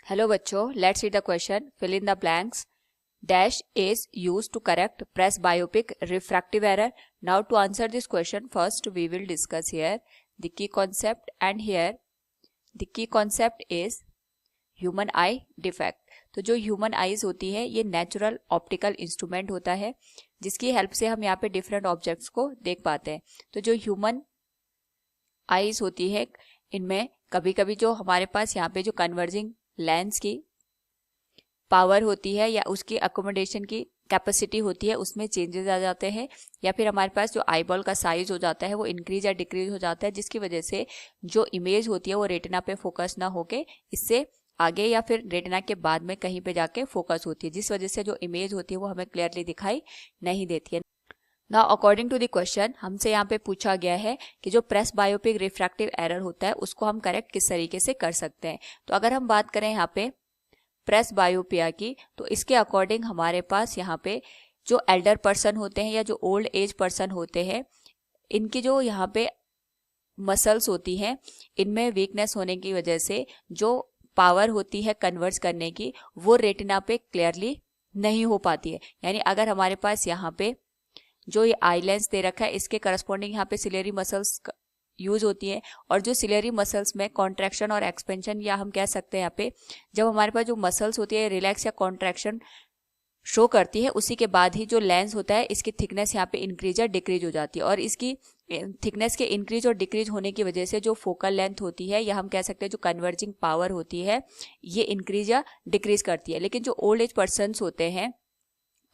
Hello बच्चों, let's read the question. Fill in the blanks. Dash is used to correct presbyopic refractive error. Now to answer this question, first we will discuss here the key concept, and here the key concept is human eye defect. तो जो human eyes होती है ये natural optical instrument होता है जिसकी help से हम यहाँ पे डिफरेंट ऑब्जेक्ट्स को देख पाते हैं. तो जो ह्यूमन आईज होती है इनमें कभी कभी जो हमारे पास यहाँ पे जो कन्वर्जिंग लेंस की पावर होती है या उसकी अकोमोडेशन की कैपेसिटी होती है उसमें चेंजेस आ जाते हैं, या फिर हमारे पास जो आईबॉल का साइज हो जाता है वो इंक्रीज या डिक्रीज हो जाता है, जिसकी वजह से जो इमेज होती है वो रेटिना पे फोकस ना होके इससे आगे या फिर रेटिना के बाद में कहीं पे जाके फोकस होती है, जिस वजह से जो इमेज होती है वो हमें क्लियरली दिखाई नहीं देती है. Now according to the question हमसे यहाँ पे पूछा गया है कि जो प्रेसबायोपिक रिफ्रैक्टिव एरर होता है उसको हम करेक्ट किस तरीके से कर सकते हैं. तो अगर हम बात करें यहाँ पे प्रेसबायोपिया की, तो इसके अकॉर्डिंग हमारे पास यहाँ पे जो एल्डर पर्सन होते हैं या जो ओल्ड एज पर्सन होते हैं इनकी जो यहाँ पे मसल्स होती हैं इनमें वीकनेस होने की वजह से जो पावर होती है कन्वर्ज करने की वो रेटिना पे क्लियरली नहीं हो पाती है. यानी अगर हमारे पास यहाँ पे जो ये आई लेंस दे रखा है इसके करस्पॉन्डिंग यहाँ पे सिलेरी मसल्स यूज होती है, और जो सिलेरी मसल्स में कॉन्ट्रैक्शन और एक्सपेंशन, या हम कह सकते हैं यहाँ पे जब हमारे पास जो मसल्स होती है रिलैक्स या कॉन्ट्रैक्शन शो करती है उसी के बाद ही जो लेंस होता है इसकी थिकनेस यहाँ पे इंक्रीज या डिक्रीज हो जाती है, और इसकी थिकनेस के इंक्रीज और डिक्रीज होने की वजह से जो फोकल लेंथ होती है या हम कह सकते हैं जो कन्वर्जिंग पावर होती है ये इंक्रीज या डिक्रीज करती है. लेकिन जो ओल्ड एज पर्सन्स होते हैं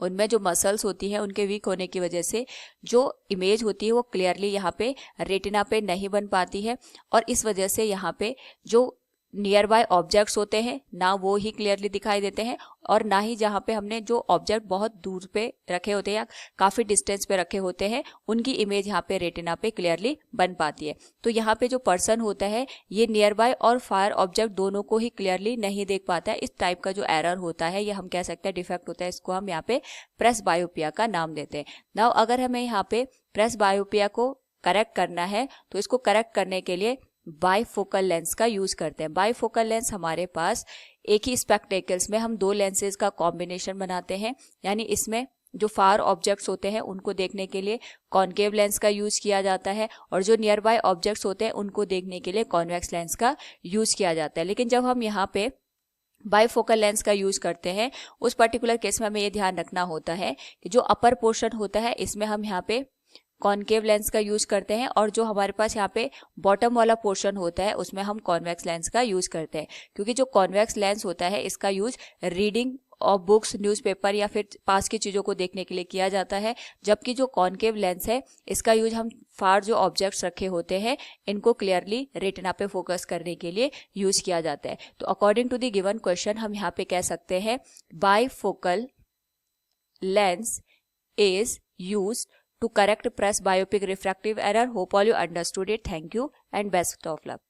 उनमें जो मसल्स होती है उनके वीक होने की वजह से जो इमेज होती है वो क्लियरली यहाँ पे रेटिना पे नहीं बन पाती है, और इस वजह से यहाँ पे जो नियर बाय ऑब्जेक्ट्स होते हैं ना वो ही क्लियरली दिखाई देते हैं, और ना ही जहाँ पे हमने जो ऑब्जेक्ट बहुत दूर पे रखे होते हैं या काफ़ी डिस्टेंस पे रखे होते हैं उनकी इमेज यहाँ पे रेटिना पे क्लियरली बन पाती है. तो यहाँ पे जो पर्सन होता है ये नियर बाय और फार ऑब्जेक्ट दोनों को ही क्लियरली नहीं देख पाता है. इस टाइप का जो एरर होता है ये हम कह सकते हैं डिफेक्ट होता है, इसको हम यहाँ पे प्रेसबायोपिया का नाम देते हैं. नाउ अगर हमें यहाँ पे प्रेसबायोपिया को करेक्ट करना है तो इसको करेक्ट करने के लिए बाईफोकल लेंस का यूज करते हैं. बाईफोकल लेंस हमारे पास एक ही स्पेक्टेकल्स में हम दो लेंसेज का कॉम्बिनेशन बनाते हैं, यानी इसमें जो फार ऑब्जेक्ट्स होते हैं उनको देखने के लिए कॉनकेव लेंस का यूज किया जाता है, और जो नियर बाय ऑब्जेक्ट्स होते हैं उनको देखने के लिए कॉन्वेक्स लेंस का यूज किया जाता है. लेकिन जब हम यहाँ पे बाईफोकल लेंस का यूज करते हैं उस पर्टिकुलर केस में हमें ये ध्यान रखना होता है कि जो अपर पोर्शन होता है इसमें हम यहाँ पे कॉनकेव लेंस का यूज करते हैं, और जो हमारे पास यहाँ पे बॉटम वाला पोर्शन होता है उसमें हम कॉन्वेक्स लेंस का यूज करते हैं. क्योंकि जो कॉन्वेक्स लेंस होता है इसका यूज रीडिंग और बुक्स, न्यूज़पेपर या फिर पास की चीज़ों को देखने के लिए किया जाता है, जबकि जो कॉनकेव लेंस है इसका यूज हम फार जो ऑब्जेक्ट्स रखे होते हैं इनको क्लियरली रेटिना पे फोकस करने के लिए यूज किया जाता है. तो according to the given question हम यहाँ पे कह सकते हैं bifocal lens is used to correct presbyopic refractive error. Hope all you understood it. Thank you and best of luck.